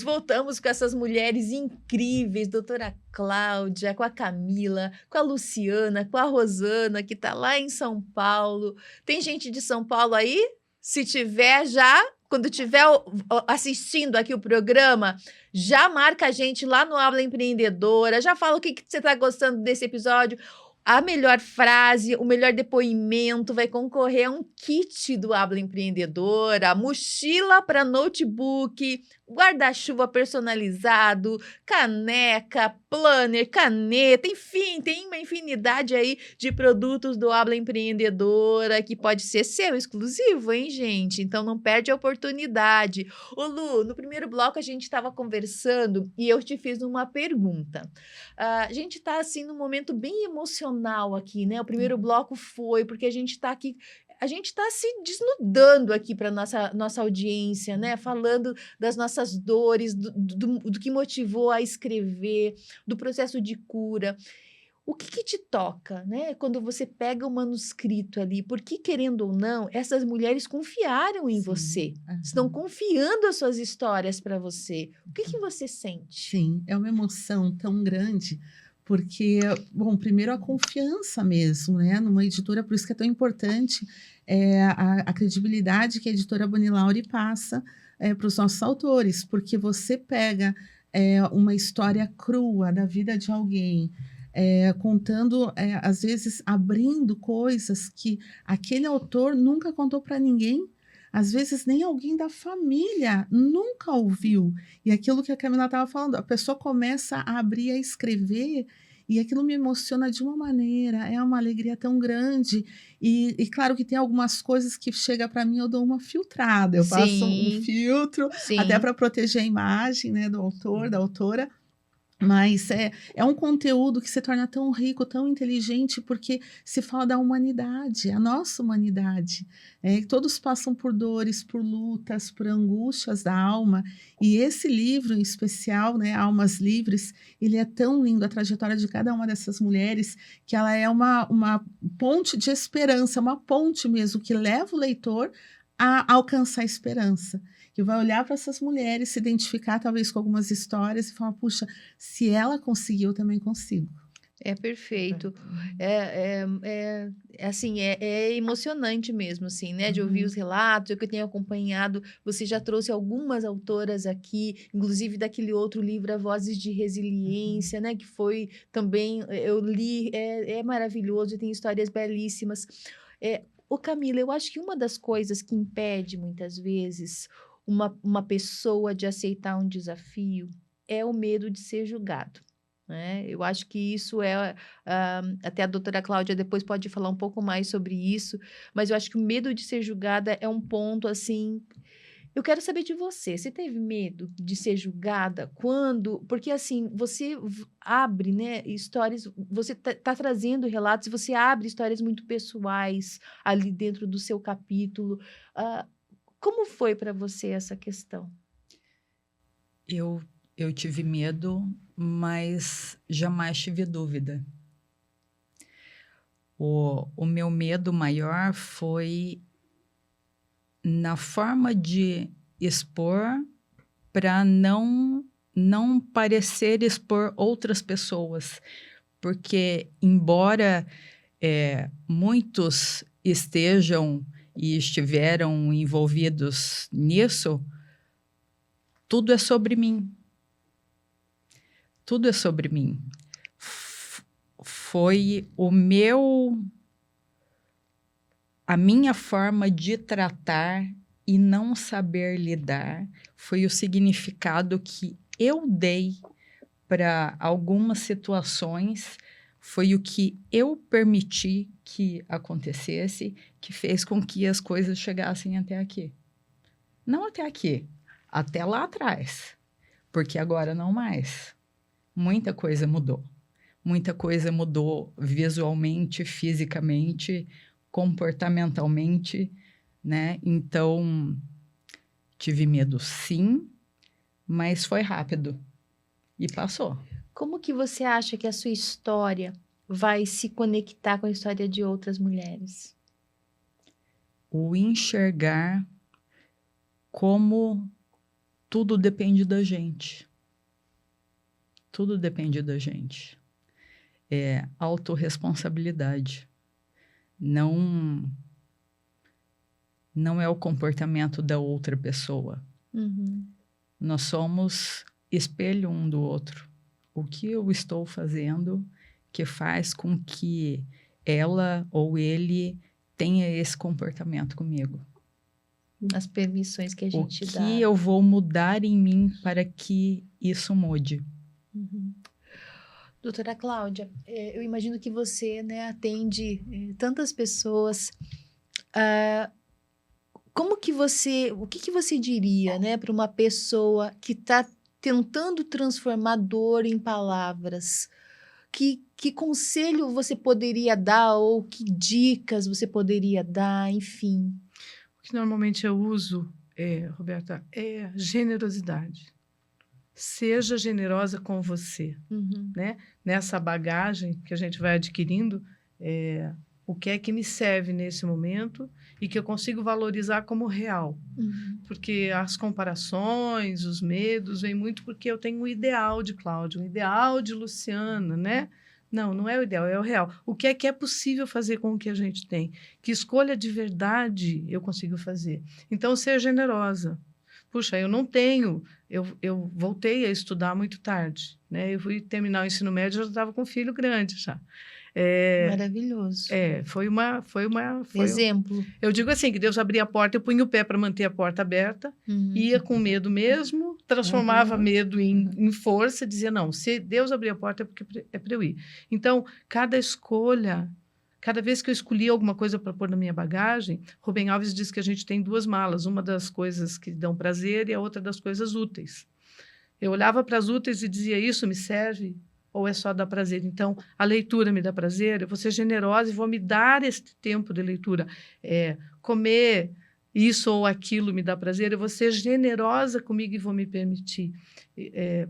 Voltamos com essas mulheres incríveis, doutora Cláudia, com a Camila, com a Luciana, com a Rosana, que está lá em São Paulo. Tem gente de São Paulo aí? Se tiver já, quando tiver assistindo aqui o programa, já marca a gente lá no Habla Empreendedora, já fala o que você está gostando desse episódio. A melhor frase, o melhor depoimento vai concorrer a um kit do Habla Empreendedora, mochila para notebook, guarda-chuva personalizado, caneca, planner, caneta, enfim, tem uma infinidade aí de produtos do Habla Empreendedora que pode ser seu, exclusivo, hein, gente? Então não perde a oportunidade. Ô Lu, no primeiro bloco a gente estava conversando e eu te fiz uma pergunta. A gente está assim num momento bem emocional aqui, né? O primeiro bloco foi porque a gente está aqui, a gente está se desnudando aqui para nossa audiência, né? Falando das nossas dores, do que motivou a escrever, do processo de cura. O que te toca, né? Quando você pega o manuscrito ali, porque querendo ou não, essas mulheres confiaram em você, estão confiando as suas histórias para você. O que você sente? Sim, é uma emoção tão grande, porque, bom, primeiro a confiança mesmo, né, numa editora, por isso que é tão importante a credibilidade que a editora Bonilaure passa para os nossos autores, porque você pega uma história crua da vida de alguém, contando, às vezes abrindo coisas que aquele autor nunca contou para ninguém, às vezes nem alguém da família nunca ouviu. E aquilo que a Camila estava falando, a pessoa começa a abrir, a escrever, e aquilo me emociona de uma maneira, é uma alegria tão grande. E claro que tem algumas coisas que chega para mim, eu dou uma filtrada, eu passo um Sim, filtro, até sim. para proteger a imagem, né, do autor, da autora. Mas é um conteúdo que se torna tão rico, tão inteligente, porque se fala da humanidade, a nossa humanidade. Todos passam por dores, por lutas, por angústias da alma. E esse livro em especial, né, Almas Livres, ele é tão lindo, a trajetória de cada uma dessas mulheres, que ela é uma ponte de esperança, uma ponte mesmo, que leva o leitor a alcançar a esperança. Que vai olhar para essas mulheres, se identificar talvez com algumas histórias e falar, puxa, se ela conseguiu, eu também consigo. É perfeito. Assim, é emocionante mesmo, assim, né? De ouvir os relatos, eu que tenho acompanhado, você já trouxe algumas autoras aqui, inclusive daquele outro livro, A Vozes de Resiliência, né? Que foi também, eu li, é maravilhoso, e tem histórias belíssimas. Ô Camila, eu acho que uma das coisas que impede, muitas vezes, uma pessoa de aceitar um desafio é o medo de ser julgado, né? Eu acho que isso até a doutora Cláudia depois pode falar um pouco mais sobre isso, mas eu acho que o medo de ser julgada é um ponto, assim, eu quero saber de você, você teve medo de ser julgada quando, porque assim, você abre, né, histórias, você tá trazendo relatos, você abre histórias muito pessoais ali dentro do seu capítulo, ah, como foi para você essa questão? Eu eu tive medo, mas jamais tive dúvida. O meu medo maior foi na forma de expor para não parecer expor outras pessoas, porque embora, muitos estejam e estiveram envolvidos nisso, tudo é sobre mim. Tudo é sobre mim. Foi a minha forma de tratar e não saber lidar, foi o significado que eu dei para algumas situações, foi o que eu permiti que acontecesse, que fez com que as coisas chegassem até aqui. Não até aqui, até lá atrás, porque agora não mais. Muita coisa mudou. Muita coisa mudou visualmente, fisicamente, comportamentalmente, né? Então, tive medo sim, mas foi rápido e passou. Como que você acha que a sua história vai se conectar com a história de outras mulheres? O enxergar como tudo depende da gente. Tudo depende da gente. É autorresponsabilidade. Não é o comportamento da outra pessoa. Uhum. Nós somos espelho um do outro. O que eu estou fazendo que faz com que ela ou ele tenha esse comportamento comigo? As permissões que a O gente que dá. eu vou mudar em mim para que isso mude? Uhum. Doutora Cláudia, eu imagino que você, né, atende tantas pessoas. O que você diria, né, para uma pessoa que está tentando transformar dor em palavras? Que conselho você poderia dar ou que dicas você poderia dar, enfim? O que normalmente eu uso, Roberta, é generosidade. Seja generosa com você, Uhum. né? Nessa bagagem que a gente vai adquirindo, o que é que me serve nesse momento e que eu consigo valorizar como real. Uhum. Porque as comparações, os medos, vêm muito porque eu tenho um ideal de Cláudia, um ideal de Luciana, né? Não é o ideal, é o real. O que é possível fazer com o que a gente tem? Que escolha de verdade eu consigo fazer? Então, ser generosa. Puxa, eu não tenho... Eu voltei a estudar muito tarde, né? Eu fui terminar o ensino médio, eu já estava com um filho grande já. Maravilhoso. Foi Exemplo. Eu digo assim, que Deus abria a porta, eu punha o pé para manter a porta aberta, Uhum. ia com medo mesmo, transformava medo em força, dizia, não, se Deus abrir a porta é porque é para eu ir. Então, cada escolha, cada vez que eu escolhi alguma coisa para pôr na minha bagagem, Rubem Alves diz que a gente tem duas malas, uma das coisas que dão prazer e a outra das coisas úteis. Eu olhava para as úteis e dizia, isso me serve? Ou é só dar prazer? Então, a leitura me dá prazer, eu vou ser generosa e vou me dar esse tempo de leitura. Comer isso ou aquilo me dá prazer, eu vou ser generosa comigo e vou me permitir.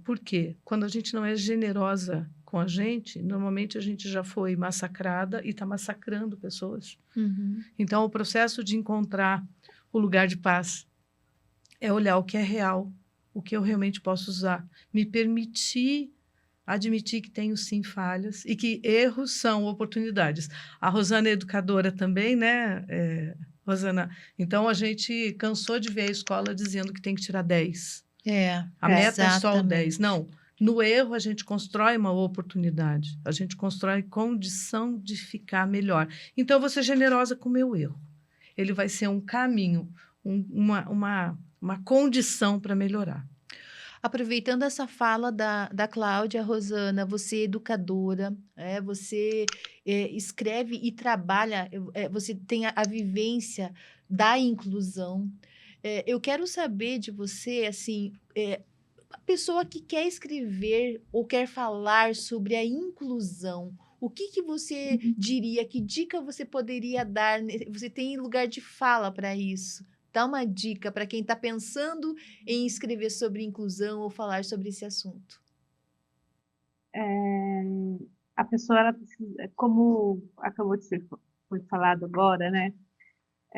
Por quê? Quando a gente não é generosa com a gente, normalmente a gente já foi massacrada e está massacrando pessoas. Uhum. Então, o processo de encontrar o lugar de paz é olhar o que é real, o que eu realmente posso usar, me permitir admitir que tenho sim falhas e que erros são oportunidades. A Rosana é educadora também, né, Rosana? Então, a gente cansou de ver a escola dizendo que tem que tirar 10. A meta é só o 10. Não, no erro a gente constrói uma oportunidade, a gente constrói condição de ficar melhor. Então, eu vou ser generosa com o meu erro. Ele vai ser um caminho, uma condição para melhorar. Aproveitando essa fala da Cláudia, Rosana, você é educadora, você escreve e trabalha, você tem a vivência da inclusão. Eu quero saber de você, assim, a pessoa que quer escrever ou quer falar sobre a inclusão, o que você diria, que dica você poderia dar? Você tem lugar de fala para isso? Dá uma dica para quem está pensando em escrever sobre inclusão ou falar sobre esse assunto. A pessoa, ela precisa, como acabou de ser foi falado agora, né?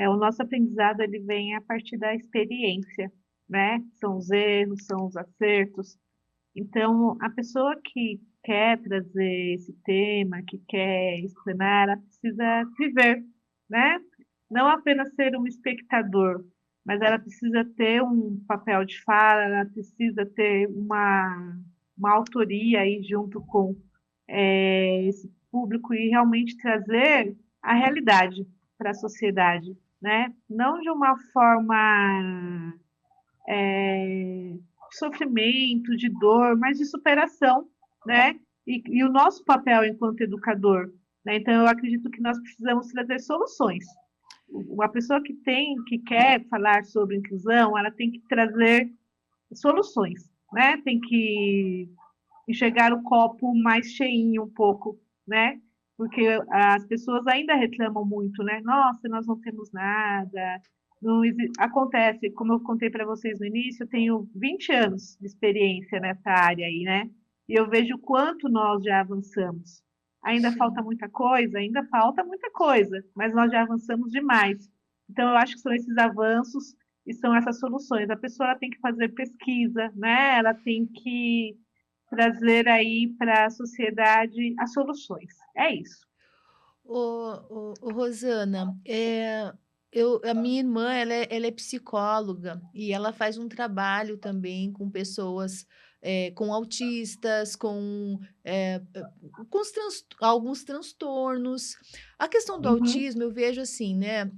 O nosso aprendizado, ele vem a partir da experiência, né? São os erros, são os acertos. Então, a pessoa que quer trazer esse tema, que quer explanar, ela precisa viver, né? Não apenas ser um espectador, mas ela precisa ter um papel de fala, ela precisa ter uma autoria aí junto com esse público e realmente trazer a realidade para a sociedade, né? Não de uma forma de sofrimento, de dor, mas de superação, né? E o nosso papel enquanto educador, né? Então, eu acredito que nós precisamos trazer soluções. Uma pessoa que quer falar sobre inclusão, ela tem que trazer soluções, né? Tem que enxergar o copo mais cheinho um pouco, né? Porque as pessoas ainda reclamam muito, né? Nossa, nós não temos nada. Não acontece, como eu contei para vocês no início, eu tenho 20 anos de experiência nessa área aí, né? E eu vejo o quanto nós já avançamos. Ainda falta muita coisa, mas nós já avançamos demais. Então, eu acho que são esses avanços e são essas soluções. A pessoa ela tem que fazer pesquisa, né? Ela tem que trazer aí para a sociedade as soluções. É isso. Rosana, a minha irmã, ela é psicóloga e ela faz um trabalho também com pessoas, com autistas, com alguns transtornos. A questão do Uhum, autismo, eu vejo assim, né?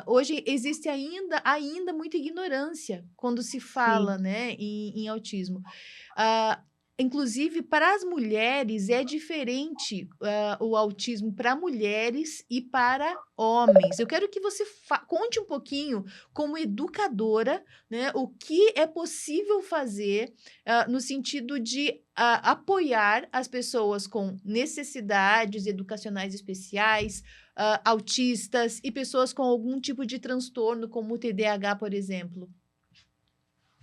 Hoje existe ainda muita ignorância quando se fala, sim, né, em autismo. Ah, Inclusive, para as mulheres é diferente, o autismo para mulheres e para homens. Eu quero que você conte um pouquinho, como educadora, né, o que é possível fazer, no sentido de apoiar as pessoas com necessidades educacionais especiais, autistas e pessoas com algum tipo de transtorno, como o TDAH, por exemplo.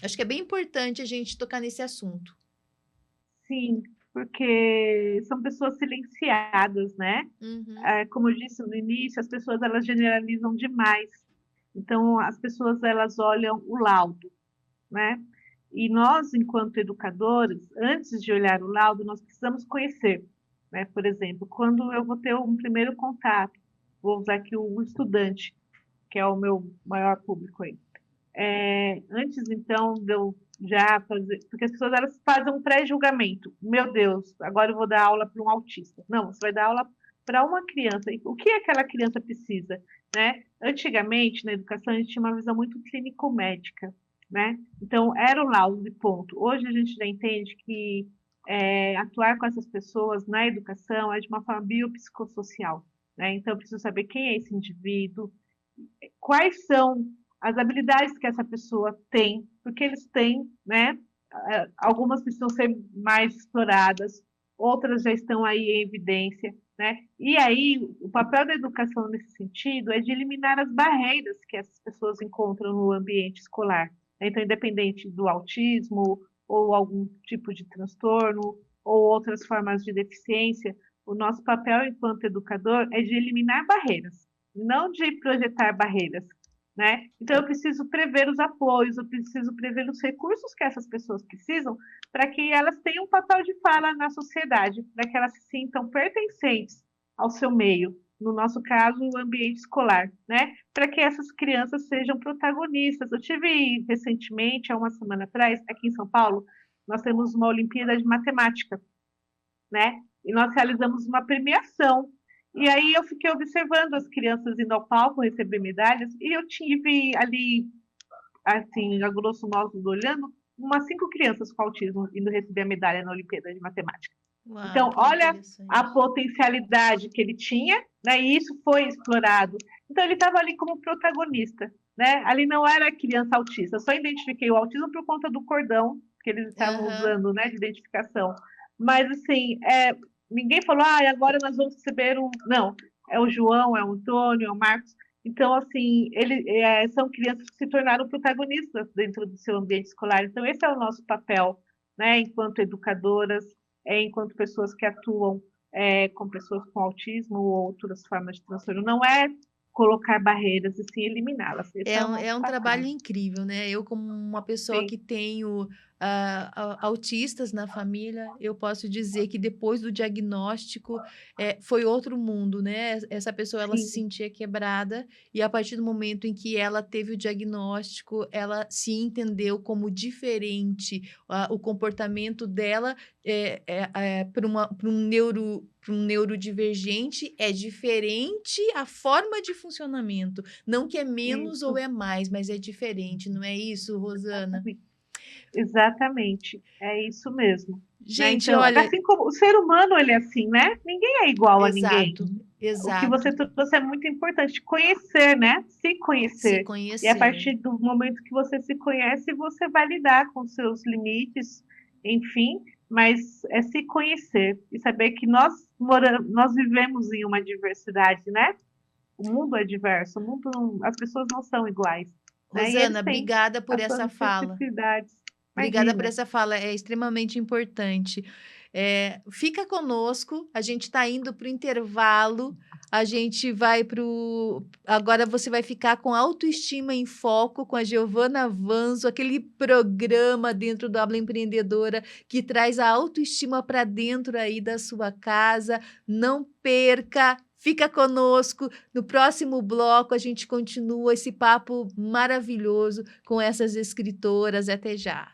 Acho que é bem importante a gente tocar nesse assunto. sim, porque são pessoas silenciadas, né? Uhum. Como eu disse no início, as pessoas elas generalizam demais. Então, as pessoas elas olham o laudo, né? E nós, enquanto educadores, antes de olhar o laudo, nós precisamos conhecer, né? Por exemplo, quando eu vou ter um primeiro contato, vou usar aqui o estudante, que é o meu maior público aí. Antes, então, de eu já fazer. Porque as pessoas elas fazem um pré-julgamento. Meu Deus, agora eu vou dar aula para um autista. Não, você vai dar aula para uma criança. E o que aquela criança precisa? Né? Antigamente, na educação, a gente tinha uma visão muito clínico-médica. Né? Então, era o laudo de ponto. Hoje a gente já entende que atuar com essas pessoas na educação é de uma forma biopsicossocial. Né? Então, eu preciso saber quem é esse indivíduo, quais são as habilidades que essa pessoa tem, porque eles têm, né? Algumas precisam ser mais exploradas, outras já estão aí em evidência, né? E aí, o papel da educação nesse sentido é de eliminar as barreiras que essas pessoas encontram no ambiente escolar. Então, independente do autismo ou algum tipo de transtorno ou outras formas de deficiência, o nosso papel enquanto educador é de eliminar barreiras, não de projetar barreiras, né? Então, eu preciso prever os apoios, eu preciso prever os recursos que essas pessoas precisam para que elas tenham um papel de fala na sociedade, para que elas se sintam pertencentes ao seu meio, no nosso caso, o ambiente escolar, né? Para que essas crianças sejam protagonistas. Eu tive recentemente, há uma semana atrás, aqui em São Paulo, nós temos uma Olimpíada de Matemática, né? E nós realizamos uma premiação. E aí eu fiquei observando as crianças indo ao palco receber medalhas e eu tive ali, assim, a grosso modo olhando, umas 5 crianças com autismo indo receber a medalha na Olimpíada de Matemática. Uau, Então, que olha a interessante. potencialidade que ele tinha, né? E isso foi explorado. Então, ele estava ali como protagonista, né? Ali não era criança autista. Eu só identifiquei o autismo por conta do cordão que eles estavam Aham. usando, né? De identificação. Mas, assim, ninguém falou, agora nós vamos receber um... Não, é o João, é o Antônio, é o Marcos. Então, assim, são crianças que se tornaram protagonistas dentro do seu ambiente escolar. Então, esse é o nosso papel, né? Enquanto educadoras, enquanto pessoas que atuam com pessoas com autismo ou outras formas de transtorno. Não é colocar barreiras e sim eliminá-las. Esse é o É nosso um trabalho papel. incrível, né? Eu, como uma pessoa Sim, que tenho autistas na família, eu posso dizer que depois do diagnóstico foi outro mundo, né? Essa pessoa ela se sim, sentia quebrada e a partir do momento em que ela teve o diagnóstico, ela se entendeu como diferente, o comportamento dela para um neurodivergente é diferente a forma de funcionamento. Não que é menos ou isso. é mais, mas é diferente, não é isso, Rosana? Exatamente. Exatamente. É isso mesmo. Né? Gente, Então, olha, assim como o ser humano, ele é assim, né? Ninguém é igual a ninguém. exato, O que você exato, trouxe é muito importante, conhecer, né? Se se conhecer. E a conhecer. partir do momento que você se conhece, você vai lidar com seus limites, enfim, mas é se conhecer e saber que nós vivemos em uma diversidade, né? O mundo é diverso, as pessoas não são iguais, né? E eles Rosana, têm obrigada por as suas essa fala. especificidades. Obrigada por Imagina. essa fala, é extremamente importante. Fica conosco, a gente está indo para o intervalo, a gente vai para o... Agora você vai ficar com Autoestima em Foco, com a Giovana Vanzo, aquele programa dentro do Habla Empreendedora que traz a autoestima para dentro aí da sua casa. Não perca, fica conosco. No próximo bloco a gente continua esse papo maravilhoso com essas escritoras. Até já.